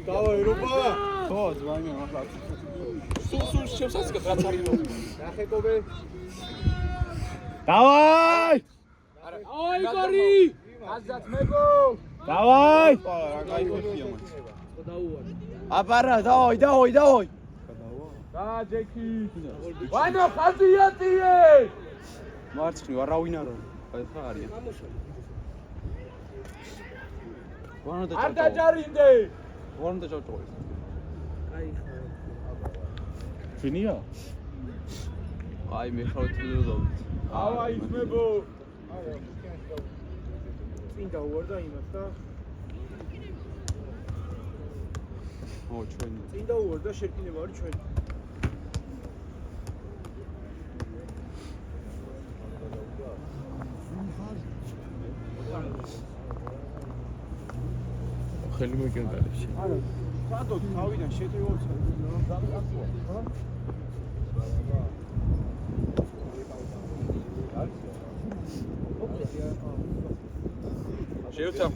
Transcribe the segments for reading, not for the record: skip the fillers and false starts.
Давай, Европа! Ხო, ზვანი ახლა. სულ შევსაცხებ რაც არის. ნახე კობე. Давай! Ой, გორი! აზად მეგო! Давай! რა кайფია მან. აბარა, давай. და ჯექი. ვანო ხაზიატიე! მარცხნივ არავინ არ არის. ხა არიან. ვანო და არ დაჯარინდე! ვანო და ჭავჭავი. აი ხა. ფინია? აი მე ხარ თილოდავით. ავა ისმებო. წინ დაუვარდა იმას და ჩვენ. წინ დაუვარდა შეკინება არის ჩვენ. ხელი მოგენდალებს. არა, სადო თავიდან შეტევოცა. შევცა.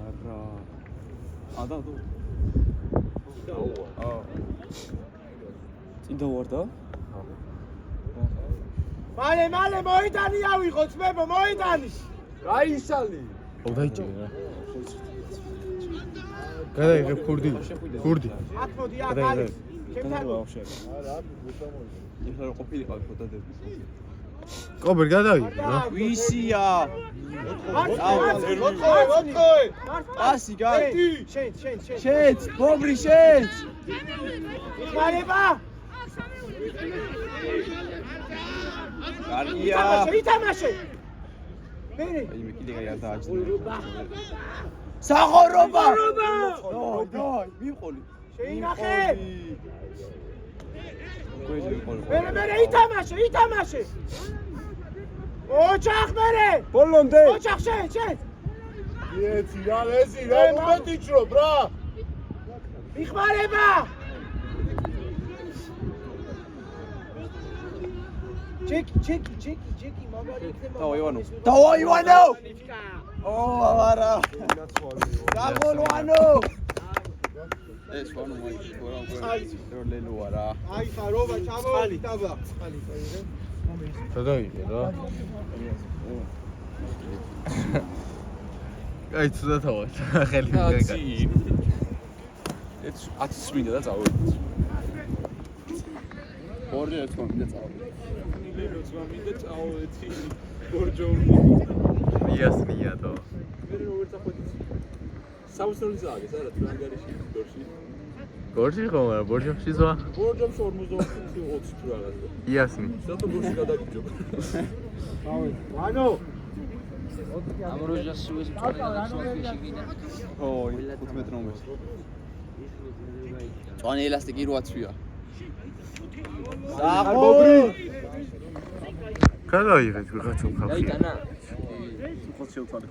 არა. ადა თუ. წინ დავარდა? მალე მოიდანი ავიღო ძმებო მოიდანი გაიშალი დაიჭირა. გადაიღე ქურდი. აქ მოდი აქ არის ჩემთან ბავშვი. ეხლა რა ყოფილიყავ ფოტოდები. კობერ გადაიღე რა. ვისია? მოთხოე ასი გაი. შენ ბობრი შენ. მალება კარგია. ითამაშე მერე აი მე კიდე გაი არ დააჭირე. სახორობა დაი, მიყოლი. შეინახე გვეჭი მიყოლი. მერე ითამაშე ოჩახ მერე ბოლომდე. ოჩახ შენ ეცი რა ლეზი რა მომეტიჭრობ რა იხმარება ჩეკი მაგარი იქნება დავაი ივანო ო აბარა გაგოლვანო ეს ვანო მაიში ხორა უკვე ლელოა რა აი ხარობა ჩამოვიდა დაბა გადაიღე რა. აი ცუდა თავად. ხელი მიგაგა. ეს 10 მინდა და წავედი. ორი ერთ მინდა წავედი. ლელოც მინდა წავედი. გორჯორი. იასნია თო. მე როგორ წახვედი? საუსტრალის აგეს არა თუ ანგარიში გორში. გორში ხომ არა, ბორჯომში ზვა. ბორჯომში 50 თუ რაღაცა. იასნი. სათო გორში გადაგიჯობა. ვანო ამროჟას სუეს მწვანე შეგინა. ო 15 ნომერს. წვანი ელასტიკი როაცვია. ბობრი გადაიღე ვიღაცა ხალხი. გაიტანა. ხოთ შევწვალე.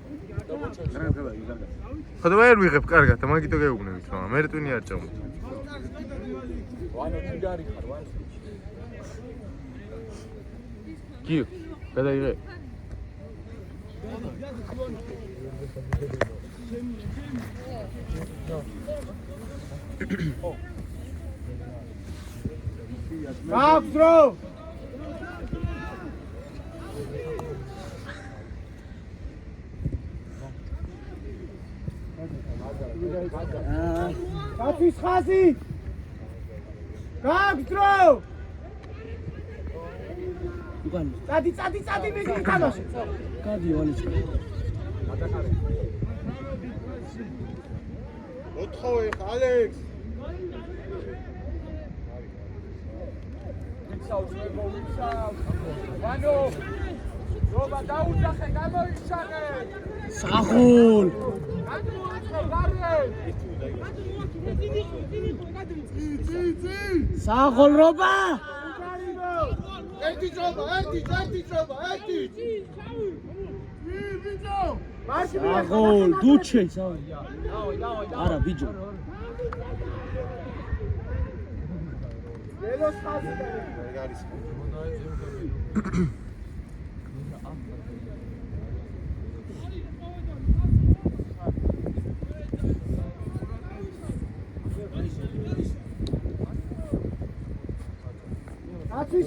ხოდა ვერ ვიღებ კარგად, მაგითო გეუბნებით, მაგრამ მე რტვინი არ ჭამო. ვანო თიგარი ხარ ვანო გიო, გადაიღე. გაფრო კაფის ხაზი გაგძრო უკან წადი მე გითამაშე გადი ვალიჩი მოთხოვე ალექს ვანო რობა დაუძახე გამოიშაღე საღოლ საღოლ რობა ერთი წობა საღოლ დუჩე არა ბიჯო ლელოს ხაზი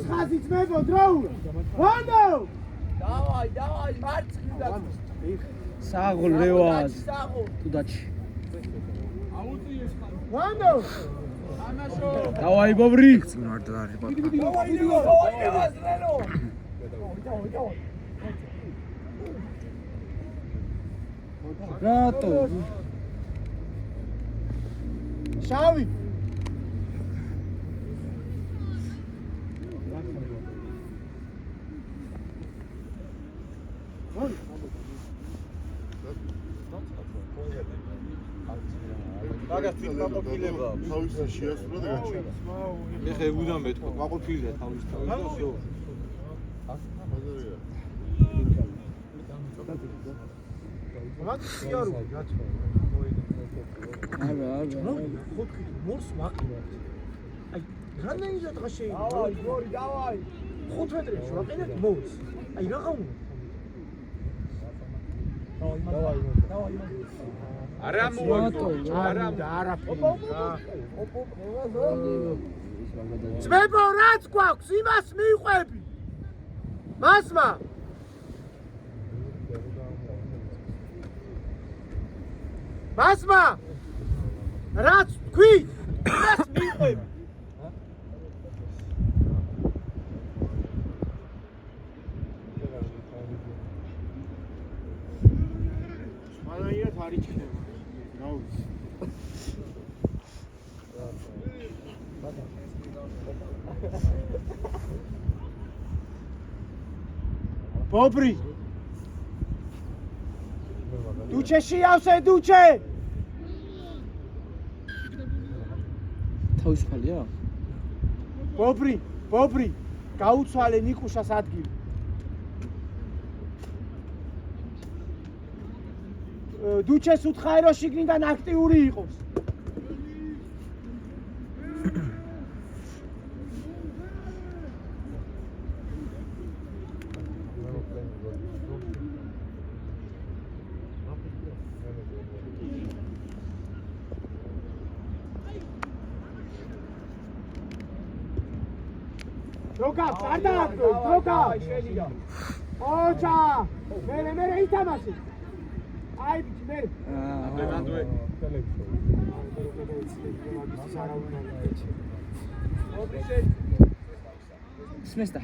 ხაზი ძმებო დროულა. ვანდო! დავაი, მარცხნიდან. საღოლ რევაზ. თუდაჩი. ვანდო! დავაი ბობრი. დავაი, რატო? შავი. მაგას თვით მაყოფილება აქვს. თავის შეასრულა და გაჩერდა. მე ხე უდან მეთქვა, მაყოფილია თავის და შო. მაგ სიარო. არა. ხუთი მორს ვაყიდავთ. აი, რამდენიზე დღე შეიძლება? დავაი. 5 მეტრებში ვაყიდეთ მორს. აი, რაღა უნდა? დავაი. არა მოიგო. არა. ძმებო, რაც გვაქვს, იმას მივყვები. მასმა. მასმა. რაც თქვი, იმას მივყვები. სპანაიათ არ იჩქნება. ბობრი დუჩეში ავსე დუჩე თავისუფალია? ბობრი გაუცვალე ნიკუშას ადგილი დუჩეს უთხარი რომ შიგნიდან აქტიური იყოს დროგა, დროგა. ოჯა. მე ითამაში. აი, მე. აბემანდუე. სმესტა.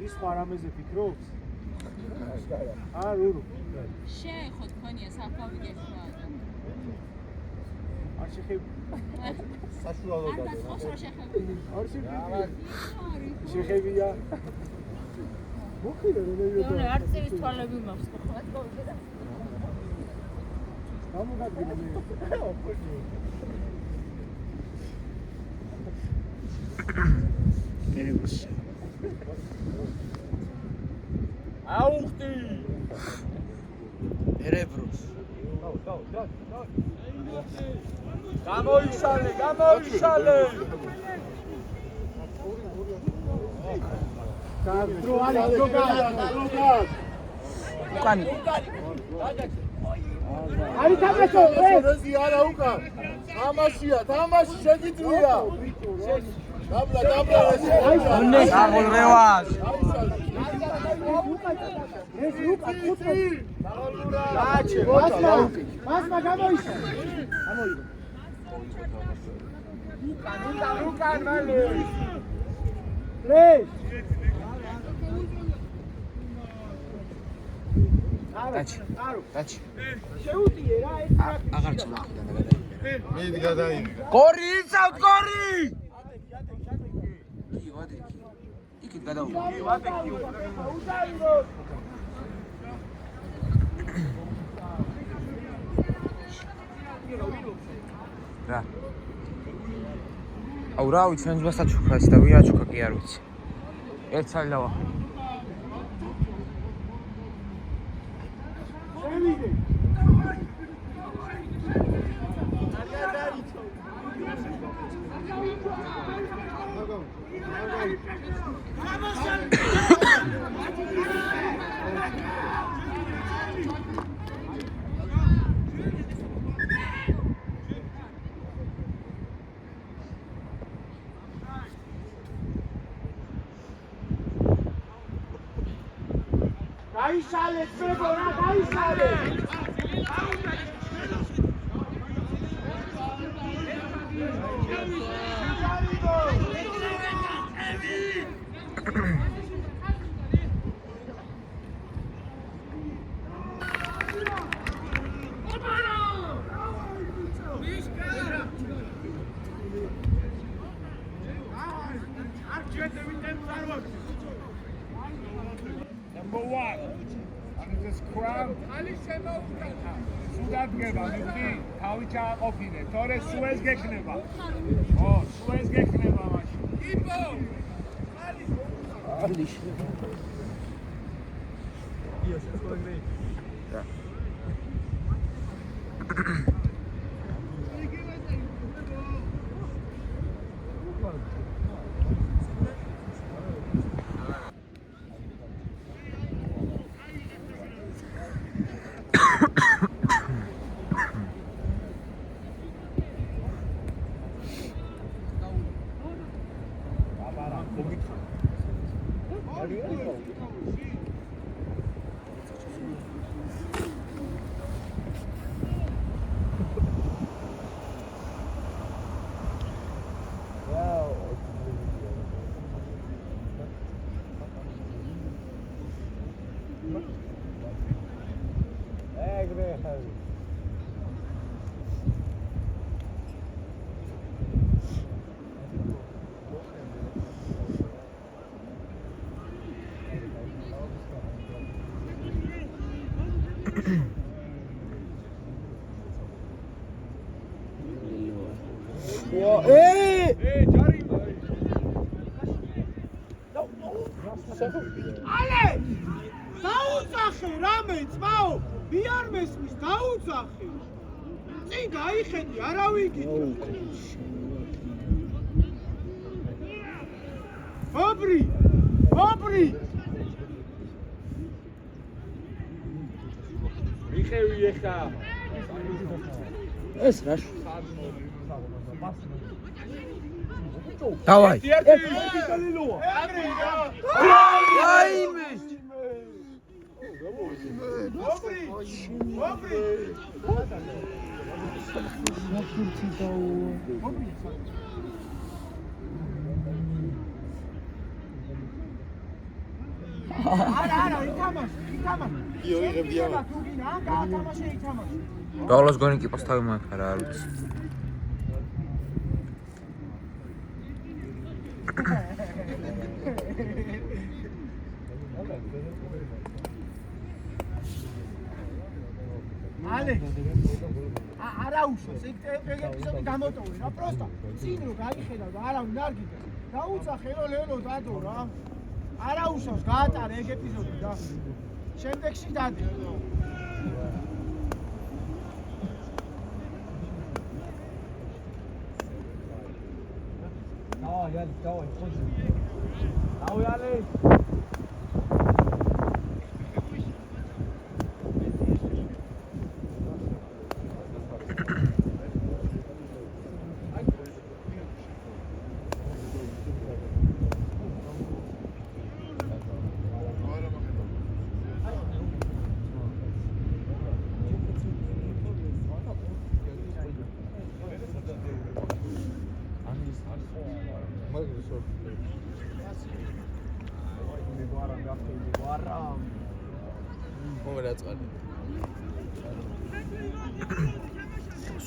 ის პარამეზე ფიქრობს? რურო. შეეხო თქვენია საფავი გეხმა. არ შეხები. საშუალო და. არ შეხებია. მოხიდა რომ მე არ წევის თვალები მაქვს ხო? გამოგადგინე მე. ერევს. აუხტი. ერებროს. გამოიშალე. დროგა. უკანი. აი თამაშო, რეზი არა უკან. თამაში შეგიძლია. დაბლა საღოლ რევაზ. ეს უკან ხუთი. მასმა გამოიშა. უკან მალე. პლეი. დაჩი. შეუტიე რა ეს აღარ ჩამოხდა და გადაიღე. მე გადაიღე. გორი იცავთ გორი! კი, ვადე. იქით გადაუღე. რა. აუ რა ვიცი, ჩვენ ძმასაც ჩუქა ის და ვია ჩუქა კი არ ვიცი. ერთ სალი დავა. გაიშალეთ, მეგონა, გაიშალეთ. Number 1. And this crown. სუდად გება, მიგდი, თავი ჩააყოფინე, თორე სუეს გექნება. ო, სუეს გექნება მაშინ. იპო! ალიში. Ale! Დაუძახე რამე ძმაო, მე არ მესმის, დაუძახე. წინ გაიხედი, არა ვიგიტო. ობრი! ობრი! მიხევი ეხა. ეს რა დავაი. რაიმე! ობრი! ობრი! არა, ითამაშე. იო, იღებდია. გაათამაშე ითამაშე. ბოლოს გონი კიპოს თავი მოეფარა, არ ვიცი. Ale! არა უშოს, ეგ ეპიზოდი გამოტოვე რა, პროსტა. წინ რო გაიხედა და არავინ არ გიდა. დაუძახე რომ ლელო დადო რა. არა უშოს, გაატარე ეგ ეპიზოდი და შემდეგში დადე. დავაი, ხოჯი. დავიალე.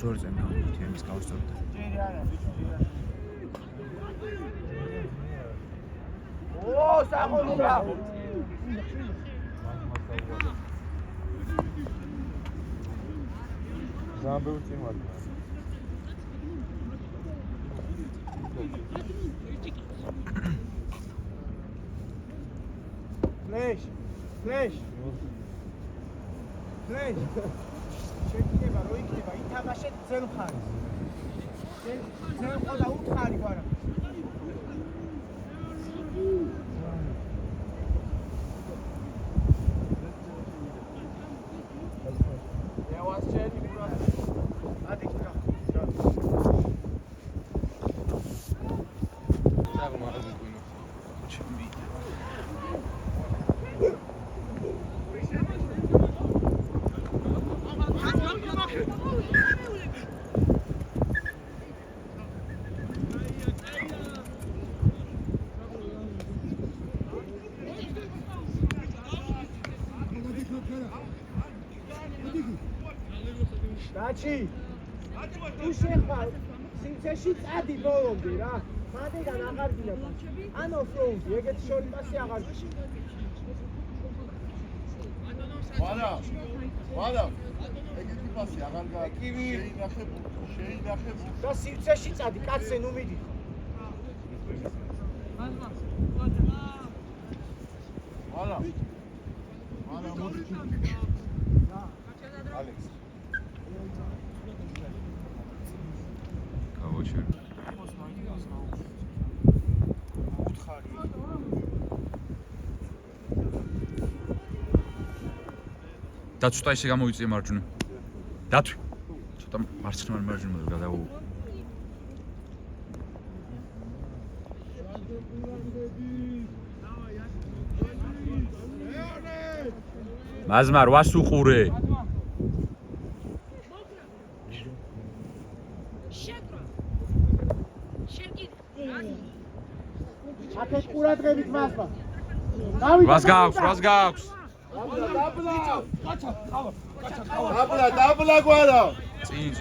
სორზე მოვიდეთ იმის გავსწორდა. ო, სამონია. ზამბევ წიმად. Flash. შეკიდება რო იქნება ითამაშეთ ძელ მხარეს. ძელ ყოდა უთხარი გვარა. Devas chedi pura. Adi kira. გაჩი თუ შეხარ სინცეში წადი ბოლომდე რა მანდიდან აღარ გინდა ანუ ფრონტი ეგეთი შორი პასი აღარ ვადა ეგეთი პასი აღარ გააკივი შეინახებ და სინცეში წადი კაცზე ნუ მიდი ვადა ალექს გავაჩერ დაცვა ისე გამოიწია მარჯვნივ. დათვი. ცოტა მარცხნივ მარჯვნივ გადაუ. მაზმარ ვასუყურე. აკეთ ყურადღებით მასმა რას გაქვს? დაბლა გვარა წინ.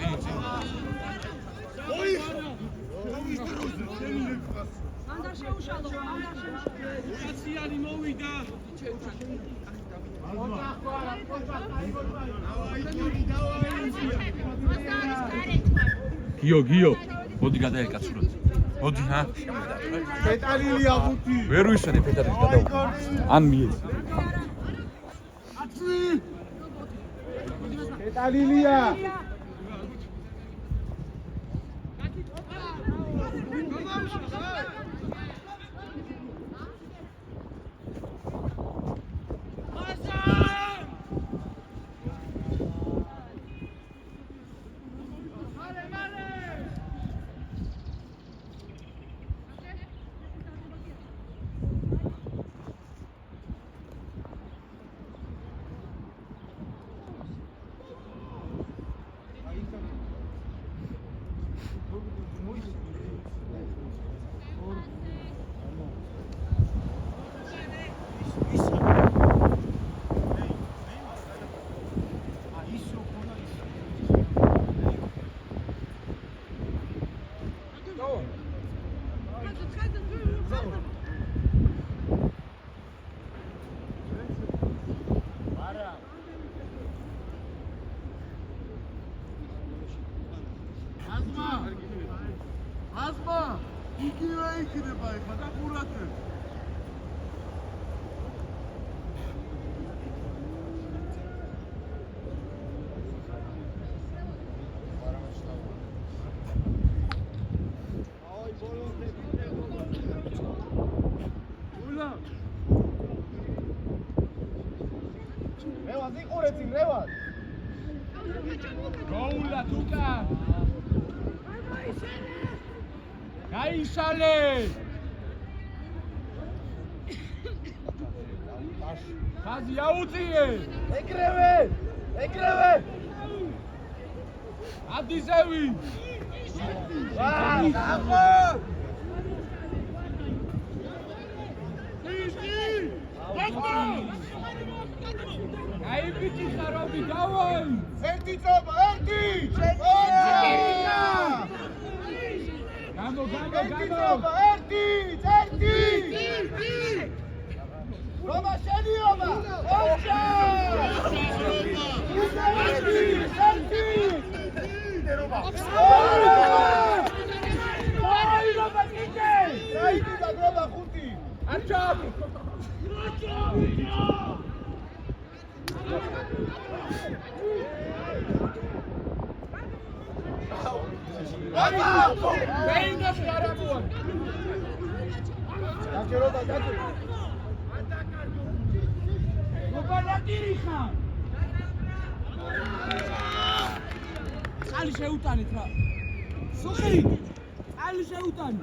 ანდარ შეუშალო. უაციანი მოვიდა გიო მოდი გადაეკაცურად მოდი ჰა პეტალილია ხუთი ვერ ვისვენე პეტალილი გადაუ ან მიეც პეტალილია აზმა იგივე იქნება ეხლა და ყურადღებ რევაზ იყურეთი რევაზ გოულა თუკა გაიშალე ხაზი აუწიე ეგრევე ადიზევი ახო აი ბიჭი ხარობი დავაი ერთი წობა ერთი გამო ერთი რომა შენიობა ოჩა აი რომა კიკე რაიტი და გრობა ხუთი არჩა Venga, Scaramouche! Guarda dirija! Ali შეუტანით რა. სუხი! Ali შეუტანი.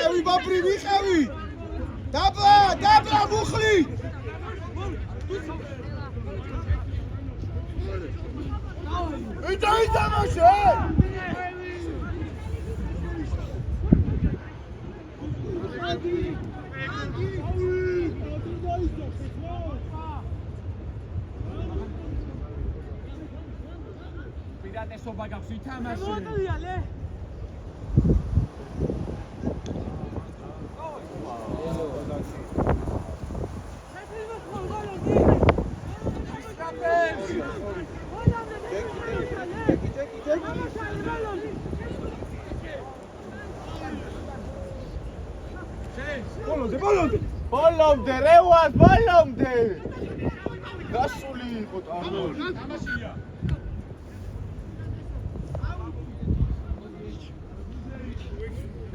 ვიყევი ბაბრი ვიყევი დაბლა მუხლი ითამაშე პირატესობა გაქვს ითამაშე ბოლომდე რევას ბოლომდე გასული იყო თამაშია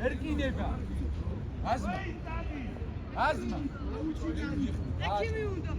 ერკინება აზმა ეკივი უნდა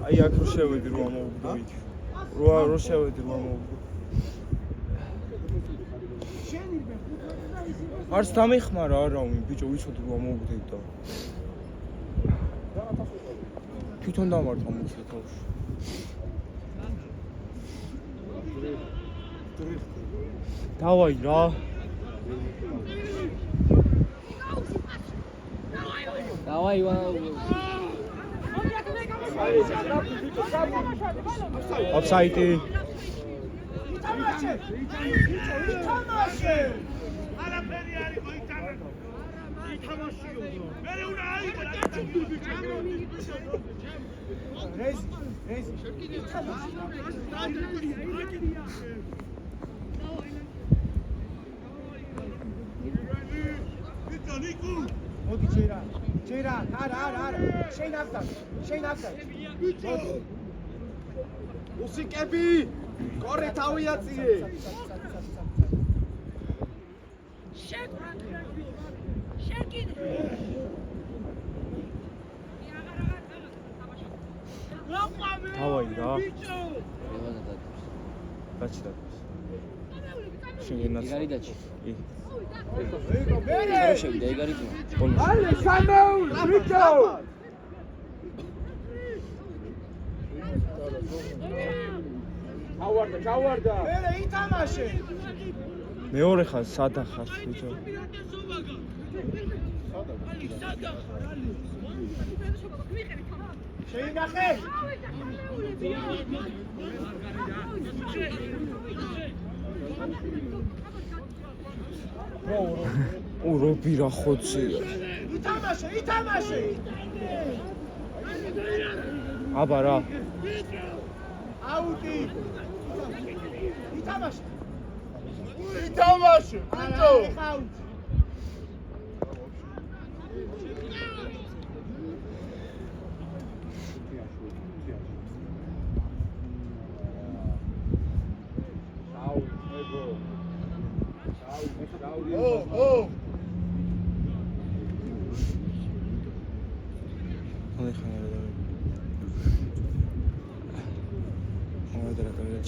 აი აქ რო შევედი რომ ამოვუგდო იქ რო შევედი რომ ამოვუგდო არც დამეხმარა არავინ ბიჭო ვიცოდი რომ ამოვუგდები და თვითონ დამართა მუხლი თავში დავაი რა დავაი ოფსაიდი ითამაშე არაფერი არ იყო ითამაშიო მე უნდა აიღო რეზი მოდი ჯერა არა შენ აღდარ მუსიკები კორე თავიაციე დავაი რა გაჩნდა შენგენაც. გარიდაჩი. კი. შევიდა ეგარით. ალე სამეულ ვიჯო ჩავარდა მერე ითამაშე მეორე ხარ სადა ხარ ბიჭო შეინახე ო რობი რა ხოცია ითამაშე აბა რა აუტი ითამაშე ბიჭო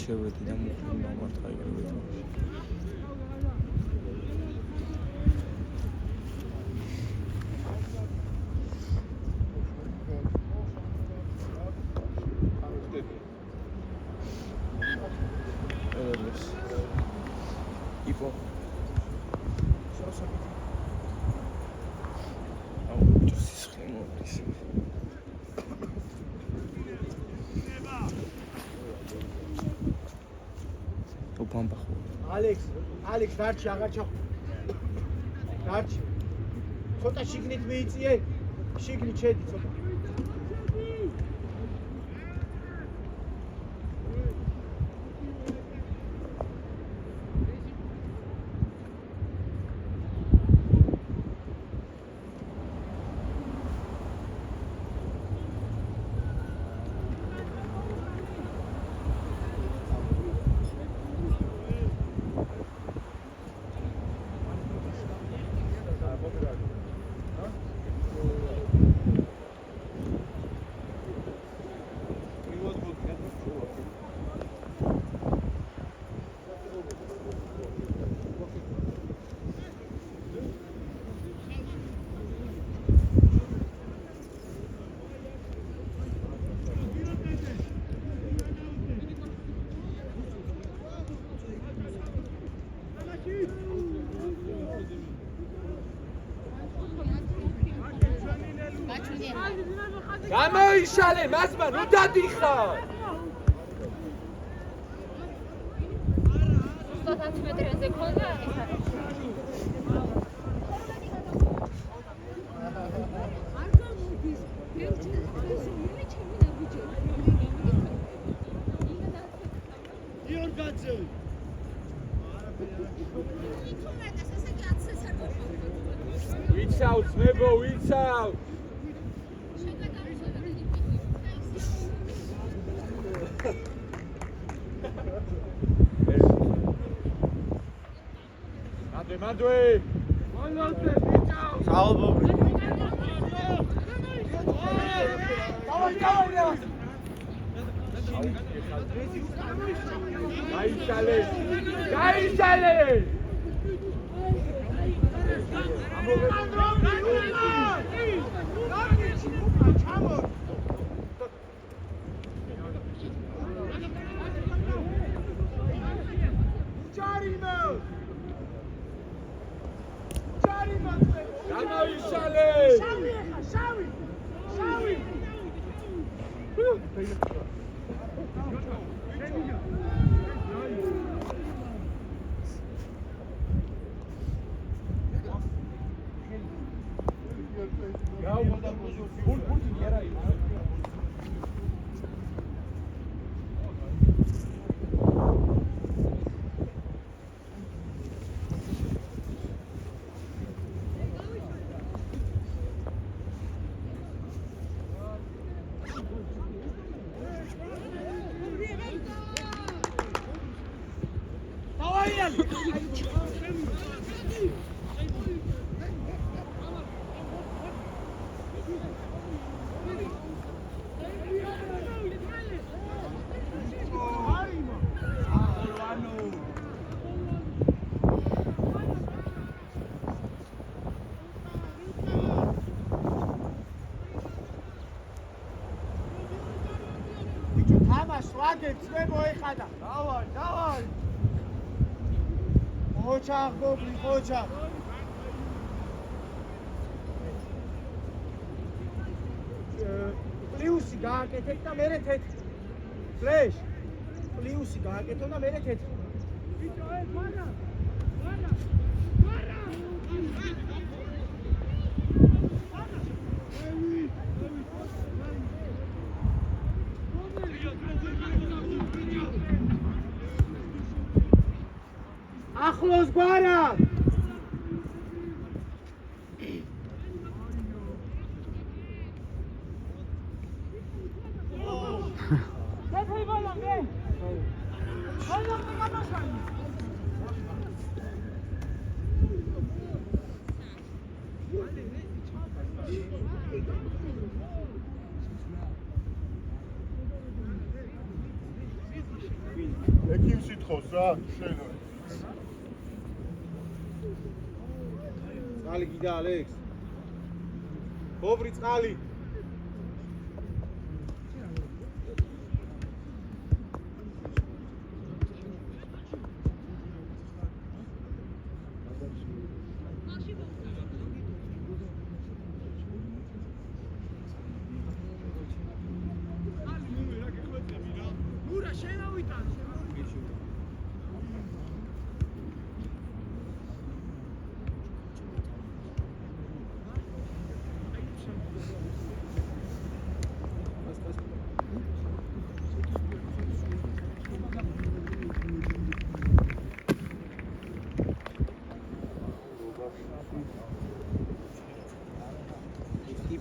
შევედი და მოხდი მომარტყა იგივე იპო აუ სისხლი მოვდის ბამბახო ალექს დარჩი აღარ ჩახო დარჩი ცოტა შიგნით მიიწიე შიგნით შედი ცოტა გამოიშალე მასმა ნუ დადიხარ 30 მეტრზე ქონდა ვიცავ ძმებო ვიცავ მანდვე საუბარი გაიშალე გაგებს მე მოეხადა. დავარ. ოჩახ გობრი, ოჩახ. პლიუსი გააკეთეთ და მერე თეთრი. ფლეშ. პლიუსი გააკეთო და მერე თეთრი. ბიჭო, მარა. ახლოს გვარა. ეკიმ სიტყავს რა შენ წყალი გიდა ალექს გობრი წყალი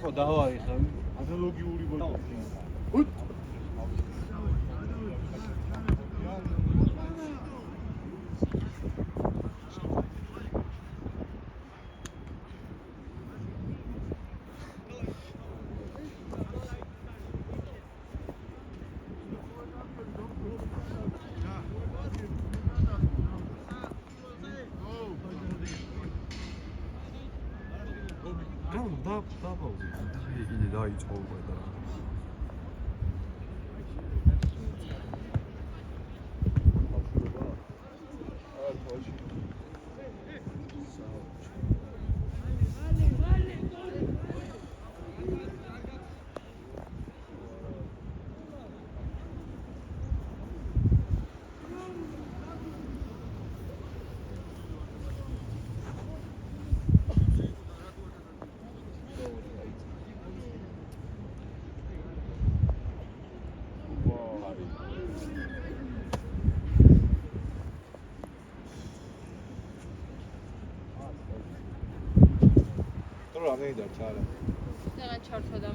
იფო დავაიხე ანალოგიური ბოჭი რამდენი დარჩა არა? რაღაც ჩართვა და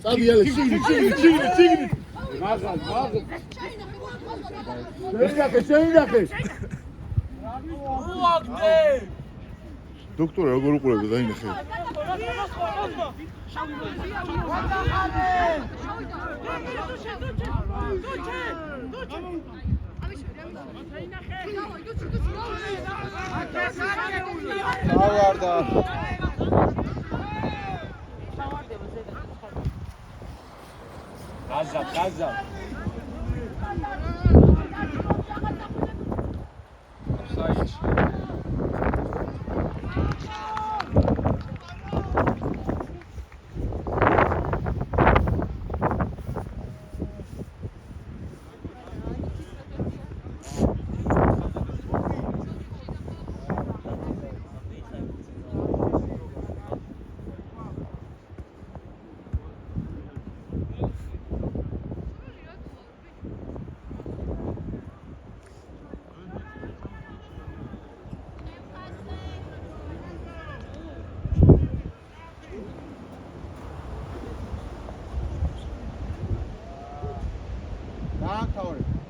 წავი ალე შიგნით მაღალ შეინახე უაგდე დოქტორ როგორ უყურებდა დაინახე ავარდა Gaza. რა თავი